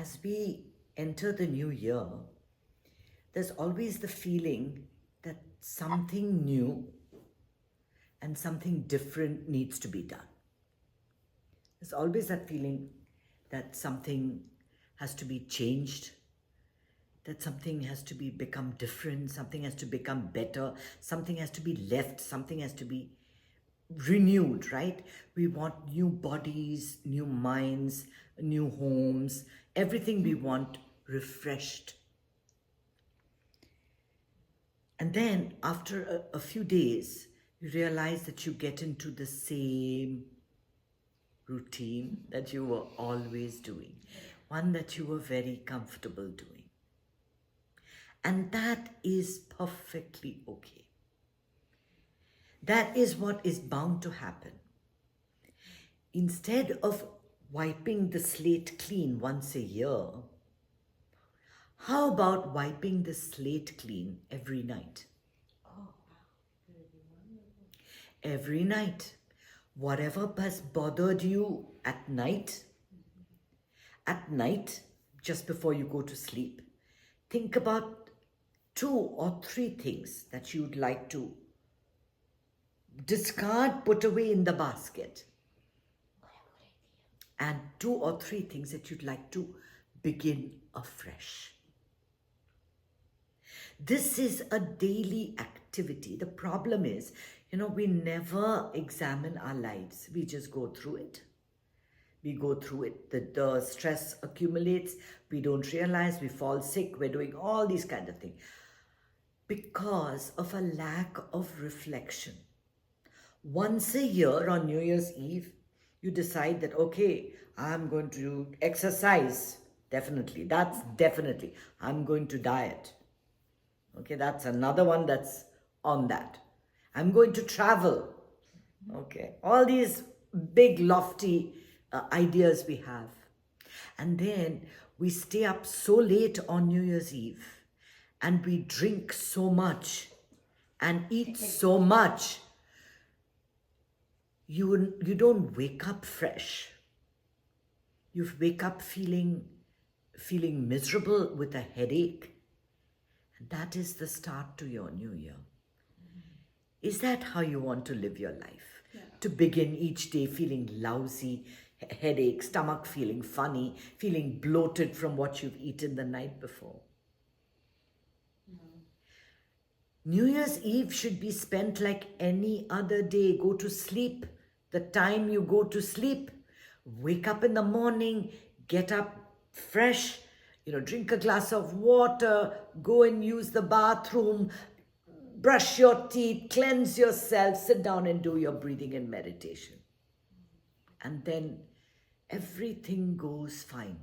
as we enter the new year, there's always the feeling that something new and something different needs to be done. There's always that feeling that something has to be changed, that something has to be become different, something has to become better, something has to be left, something has to be renewed, right? We want new bodies, new minds, new homes, everything we want refreshed. And then after a few days, you realize that you get into the same routine that you were always doing, one that you were very comfortable doing. And that is perfectly okay. That is what is bound to happen. Instead of wiping the slate clean once a year, how about wiping the slate clean every night? Every night. Whatever has bothered you at night, just before you go to sleep, think about 2 or 3 things that you'd like to discard, put away in the basket. And 2 or 3 things that you'd like to begin afresh. This is a daily activity. The problem is, we never examine our lives. We just go through it. We go through it. The stress accumulates. We don't realize. We fall sick. We're doing all these kinds of things because of a lack of reflection. Once a year on New Year's Eve, you decide that, okay, I'm going to exercise. Definitely. That's definitely. I'm going to diet. Okay, that's another one that's on that. I'm going to travel. Okay, all these big lofty ideas we have. And then we stay up so late on New Year's Eve and we drink so much and eat so much. You don't wake up fresh. You wake up feeling miserable with a headache. And that is the start to your new year. Is that how you want to live your life? Yeah. To begin each day feeling lousy, headache, stomach feeling funny, feeling bloated from what you've eaten the night before? No. New Year's Eve should be spent like any other day. Go to sleep the time you go to sleep. Wake up in the morning, get up fresh, drink a glass of water, go and use the bathroom, brush your teeth, cleanse yourself, sit down and do your breathing and meditation. And then everything goes fine.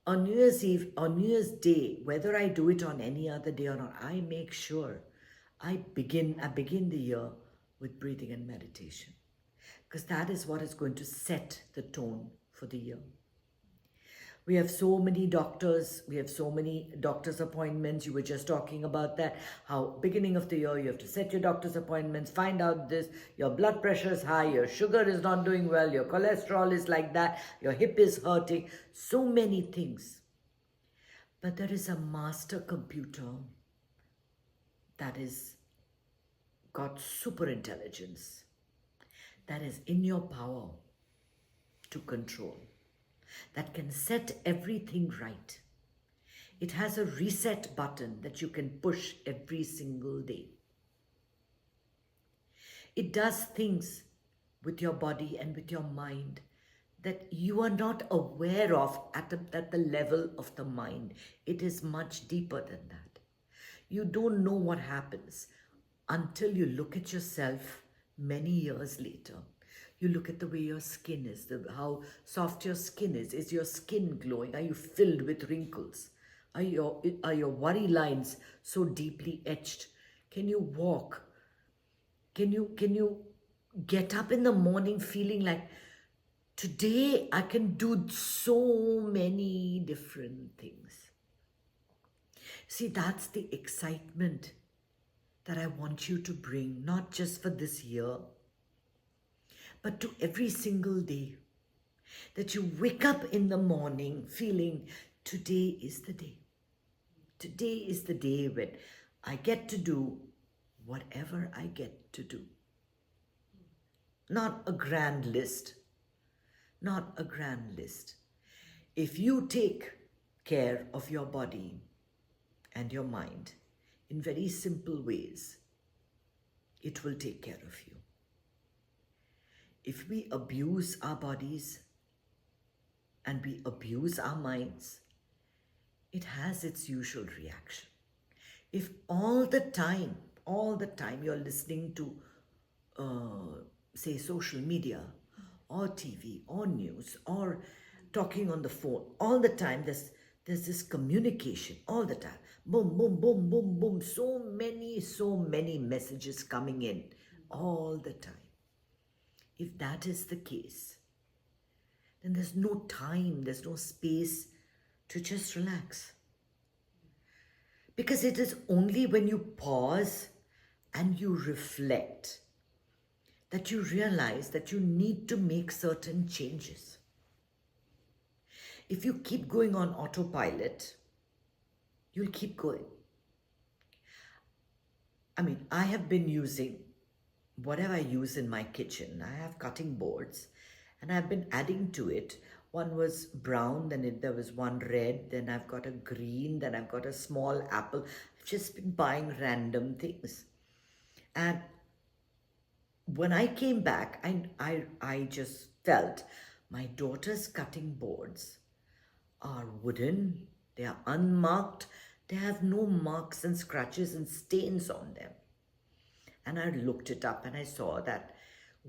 On New Year's Eve, on New Year's Day, whether I do it on any other day or not, I make sure I begin the year with breathing and meditation. Because that is what is going to set the tone for the year. We have so many doctors. We have so many doctor's appointments. You were just talking about that. How beginning of the year, you have to set your doctor's appointments, find out this, your blood pressure is high, your sugar is not doing well, your cholesterol is like that, your hip is hurting. So many things. But there is a master computer that is got super intelligence that is in your power to control, that can set everything right. It has a reset button that you can push every single day. It does things with your body and with your mind that you are not aware of at the level of the mind. It is much deeper than that. You don't know what happens until you look at yourself many years later. You look at the way your skin is, how soft your skin is. Is your skin glowing? Are you filled with wrinkles? Are your worry lines so deeply etched? Can you walk? Can you get up in the morning feeling like, today I can do so many different things? See, that's the excitement that I want you to bring, not just for this year, but to every single day. That you wake up in the morning feeling today is the day. Today is the day when I get to do whatever I get to do. Not a grand list. Not a grand list. If you take care of your body and your mind in very simple ways, it will take care of you. If we abuse our bodies and we abuse our minds, it has its usual reaction. If all the time you're listening to, say, social media or TV or news or talking on the phone, all the time there's this communication all the time. Boom, boom, boom, boom, boom. So many messages coming in all the time. If that is the case, then there's no time, there's no space to just relax. Because it is only when you pause and you reflect that you realize that you need to make certain changes. If you keep going on autopilot, you'll keep going. I mean, I have been using whatever I use in my kitchen. I have cutting boards and I've been adding to it. One was brown, then there was one red, then I've got a green, then I've got a small apple. I've just been buying random things. And when I came back, I just felt my daughter's cutting boards are wooden, they are unmarked, they have no marks and scratches and stains on them. And I looked it up and I saw that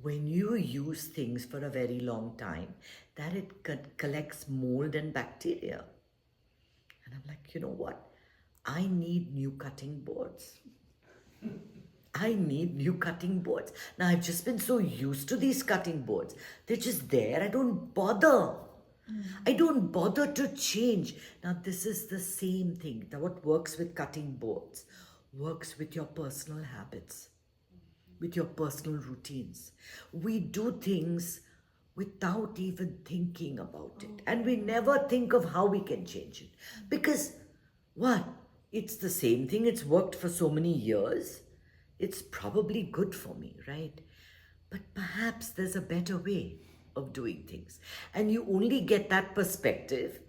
when you use things for a very long time, that it collects mold and bacteria. And I'm like, you know what? I need new cutting boards. I need new cutting boards. Now, I've just been so used to these cutting boards. They're just there. I don't bother. I don't bother to change. Now, this is the same thing. That what works with cutting boards works with your personal habits, with your personal routines. We do things without even thinking about it. And we never think of how we can change it. Because, what? It's the same thing. It's worked for so many years. It's probably good for me, right? But perhaps there's a better way of doing things. And you only get that perspective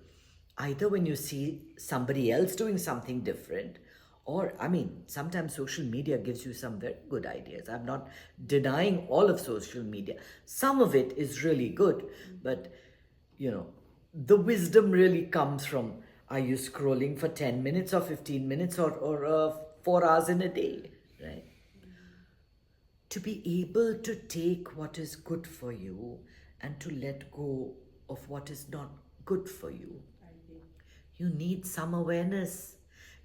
either when you see somebody else doing something different, or, I mean, sometimes social media gives you some very good ideas. I'm not denying all of social media. Some of it is really good, but, the wisdom really comes from, are you scrolling for 10 minutes or 15 minutes or 4 hours in a day, right? To be able to take what is good for you and to let go of what is not good for you, you need some awareness.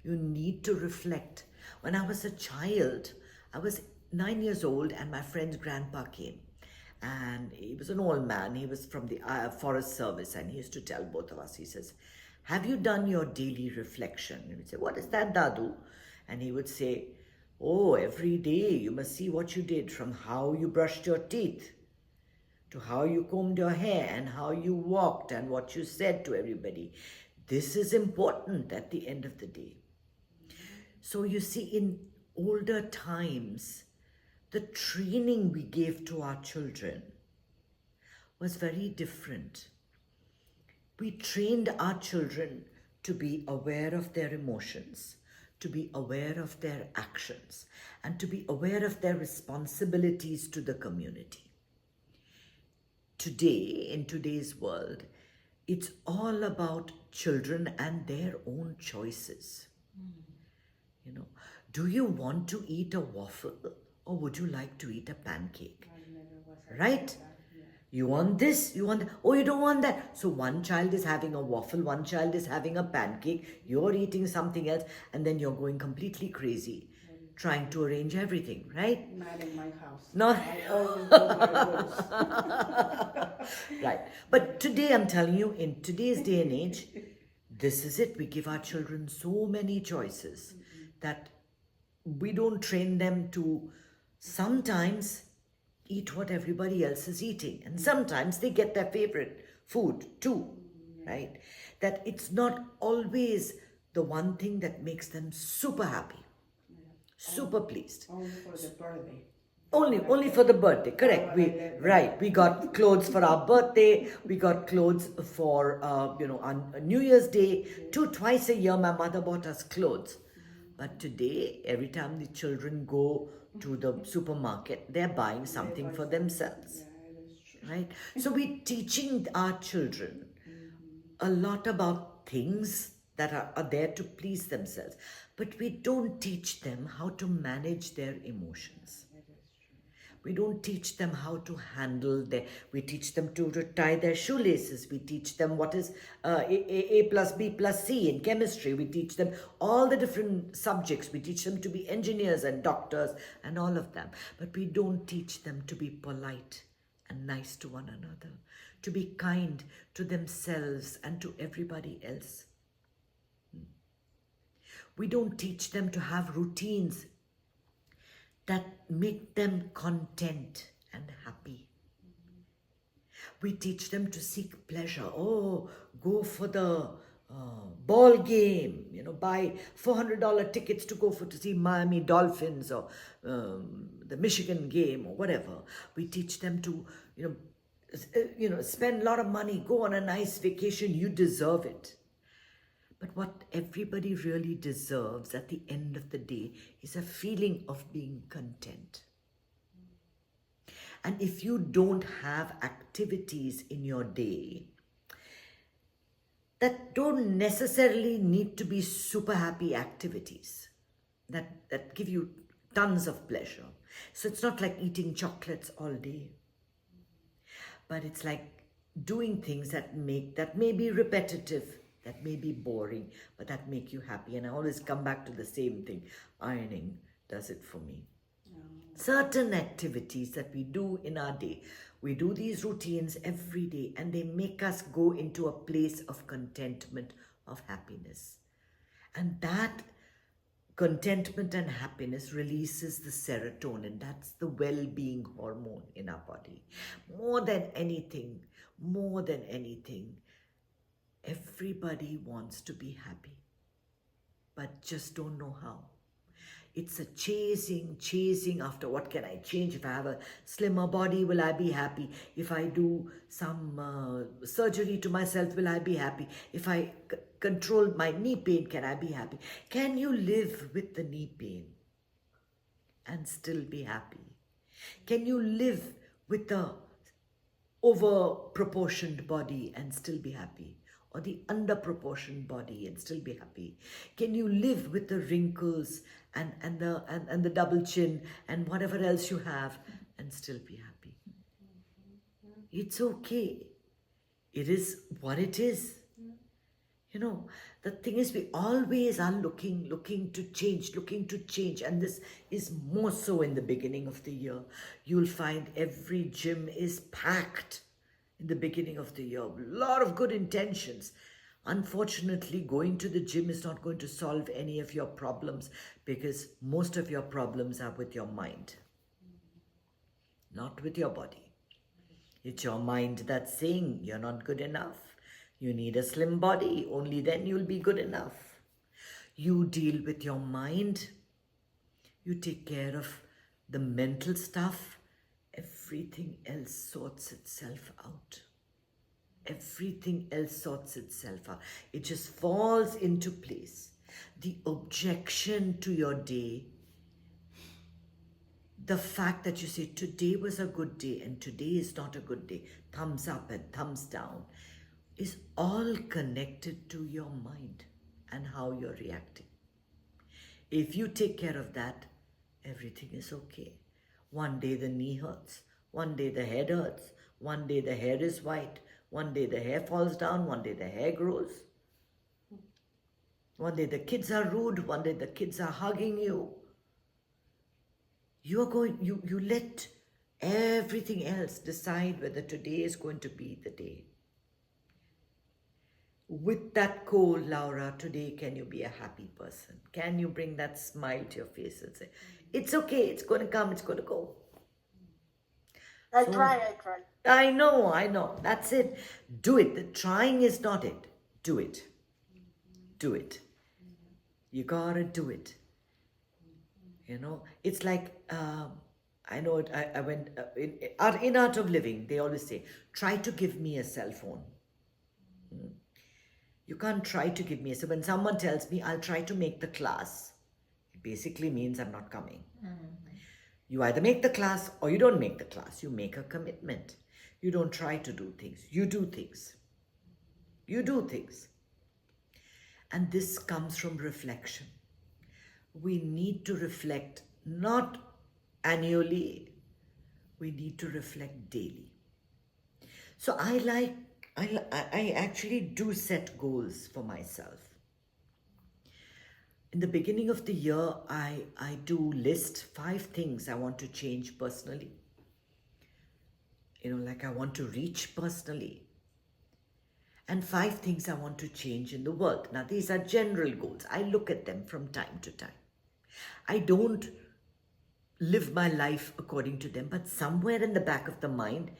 You need to reflect. When I was a child, I was 9 years old and my friend's grandpa came. And he was an old man. He was from the Forest Service, and he used to tell both of us, he says, have you done your daily reflection? And we'd say, what is that, Dadu? And he would say, oh, every day you must see what you did, from how you brushed your teeth to how you combed your hair and how you walked and what you said to everybody. This is important at the end of the day. So you see, in older times, the training we gave to our children was very different. We trained our children to be aware of their emotions, to be aware of their actions, and to be aware of their responsibilities to the community. Today, in today's world, it's all about children and their own choices. Do you want to eat a waffle or would you like to eat a pancake? Right? You want this, you want that. Oh, you don't want that. So one child is having a waffle, one child is having a pancake, you're eating something else, and then you're going completely crazy, trying to arrange everything, right? Not in my house. Not. I always do my rules. Right. But today, I'm telling you, in today's day and age, this is it. We give our children so many choices that we don't train them to sometimes eat what everybody else is eating. And sometimes they get their favorite food too, right? That it's not always the one thing that makes them super happy, super pleased. Only for the birthday. Only for the birthday, correct. We got clothes for our birthday. We got clothes for on New Year's Day. Twice a year, my mother bought us clothes. But today, every time the children go to the supermarket, they're buying something for themselves, right? So we're teaching our children a lot about things that are there to please themselves, but we don't teach them how to manage their emotions. We don't teach them how to handle we teach them to tie their shoelaces. We teach them what is A plus B plus C in chemistry. We teach them all the different subjects. We teach them to be engineers and doctors and all of them. But we don't teach them to be polite and nice to one another, to be kind to themselves and to everybody else. We don't teach them to have routines that make them content and happy. We teach them to seek pleasure. Oh, go for the ball game, buy $400 tickets to see Miami Dolphins or the Michigan game or whatever. We teach them to, spend a lot of money, go on a nice vacation. You deserve it. But what everybody really deserves at the end of the day is a feeling of being content. And if you don't have activities in your day that don't necessarily need to be super happy activities that give you tons of pleasure. So it's not like eating chocolates all day, but it's like doing things that may be repetitive, that may be boring, but that make you happy. And I always come back to the same thing. Ironing does it for me. Certain activities that we do in our day, we do these routines every day, and they make us go into a place of contentment, of happiness. And that contentment and happiness releases the serotonin. That's the well-being hormone in our body. More than anything, everybody wants to be happy, but just don't know how. It's a chasing after what can I change. If I have a slimmer body, will I be happy? If I do some surgery to myself, will I be happy? If I control my knee pain, can I be happy? Can you live with the knee pain and still be happy? Can you live with the over-proportioned body and still be happy? Or the under-proportioned body and still be happy? Can you live with the wrinkles and the double chin and whatever else you have and still be happy? It's okay. It is what it is. The thing is, we always are looking to change, and this is more so in the beginning of the year. You'll find every gym is packed in the beginning of the year. A lot of good intentions. Unfortunately, going to the gym is not going to solve any of your problems, because most of your problems are with your mind, not with your body. It's your mind that's saying you're not good enough. You need a slim body. Only then you'll be good enough. You deal with your mind. You take care of the mental stuff. Everything else sorts itself out. Everything else sorts itself out. It just falls into place. The objection to your day, the fact that you say today was a good day and today is not a good day, thumbs up and thumbs down, is all connected to your mind and how you're reacting. If you take care of that, everything is okay. One day the knee hurts, one day the head hurts, one day the hair is white, one day the hair falls down, one day the hair grows. One day the kids are rude, one day the kids are hugging you. You let everything else decide whether today is going to be the day. With that goal, Laura, today, can you be a happy person? Can you bring that smile to your face and say, it's okay, it's going to come, it's going to go? I try. I know. That's it. Do it. The trying is not it. Do it. Do it. You gotta do it. It's like, I know it, I went, in Art of Living, they always say, try to give me a cell phone. You can't try to give me so when someone tells me, I'll try to make the class, it basically means I'm not coming. You either make the class or you don't make the class. You make a commitment. You don't try to do things. You do things. You do things. And this comes from reflection. We need to reflect not annually, we need to reflect daily. So I actually do set goals for myself. In the beginning of the year, I do list 5 things I want to change personally. Like I want to reach personally. And 5 things I want to change in the world. Now, these are general goals. I look at them from time to time. I don't live my life according to them, but somewhere in the back of the mind,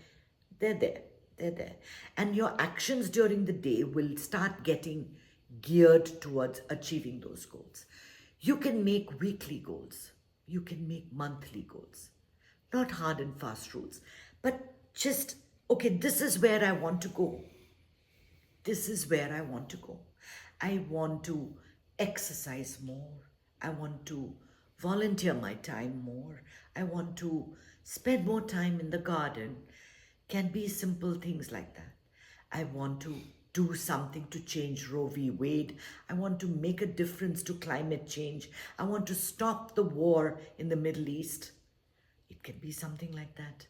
they're there. They're there. And your actions during the day will start getting geared towards achieving those goals. You can make weekly goals. You can make monthly goals. Not hard and fast rules, but just, okay, this is where I want to go. This is where I want to go. I want to exercise more. I want to volunteer my time more. I want to spend more time in the garden. Can be simple things like that. I want to do something to change Roe v. Wade. I want to make a difference to climate change. I want to stop the war in the Middle East. It can be something like that.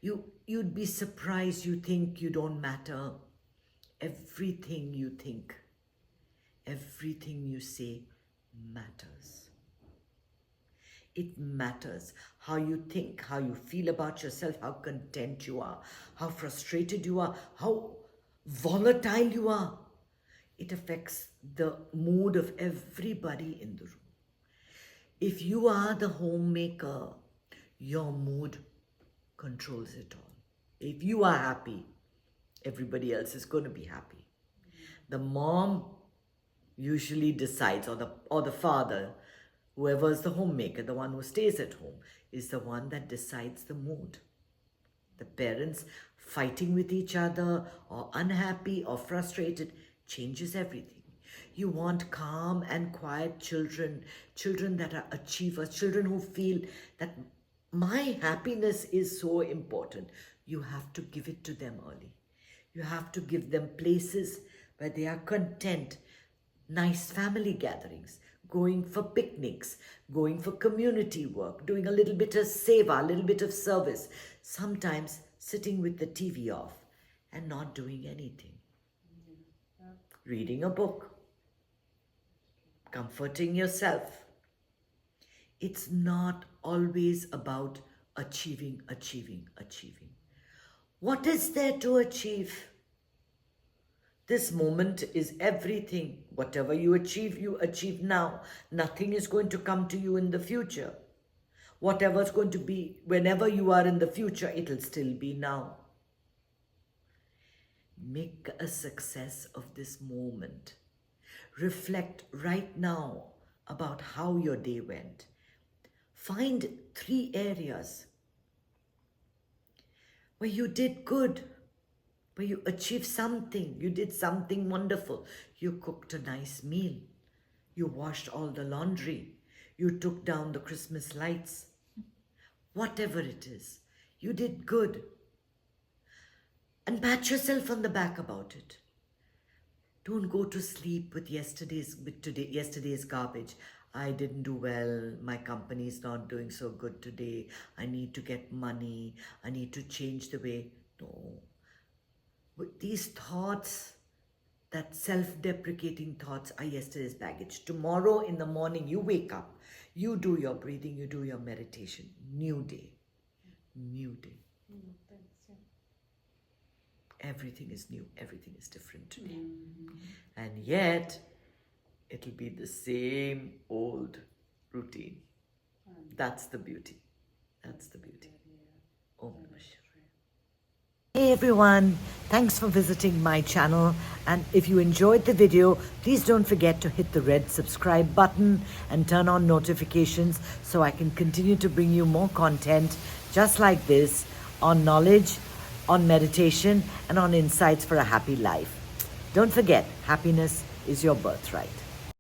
You'd be surprised. You think you don't matter. Everything you think, everything you say matters. It matters how you think, how you feel about yourself, how content you are, how frustrated you are, how volatile you are. It affects the mood of everybody in the room. If you are the homemaker, your mood controls it all. If you are happy, everybody else is going to be happy. The mom usually decides, or the father, whoever is the homemaker, the one who stays at home, is the one that decides the mood. The parents fighting with each other or unhappy or frustrated changes everything. You want calm and quiet children, children that are achievers, children who feel that my happiness is so important. You have to give it to them early. You have to give them places where they are content, nice family gatherings, going for picnics, going for community work, doing a little bit of seva, a little bit of service, sometimes sitting with the TV off and not doing anything. Reading a book, comforting yourself. It's not always about achieving. What is there to achieve? This moment is everything. Whatever you achieve now. Nothing is going to come to you in the future. Whatever's going to be, whenever you are in the future, it'll still be now. Make a success of this moment. Reflect right now about how your day went. Find 3 areas where you did good, where you achieved something, you did something wonderful. You cooked a nice meal. You washed all the laundry. You took down the Christmas lights. Whatever it is, you did good. And pat yourself on the back about it. Don't go to sleep with yesterday's garbage. I didn't do well. My company's not doing so good today. I need to get money. I need to change the way. No. But these thoughts, that self-deprecating thoughts, are yesterday's baggage. Tomorrow in the morning, you wake up. You do your breathing. You do your meditation. New day. New day. Everything is new. Everything is different today. And yet, it'll be the same old routine. That's the beauty. That's the beauty. Om Namah Shivaya. Hey everyone, thanks for visiting my channel, and if you enjoyed the video, please don't forget to hit the red subscribe button and turn on notifications so I can continue to bring you more content just like this on knowledge, on meditation, and on insights for a happy life. Don't forget, happiness is your birthright.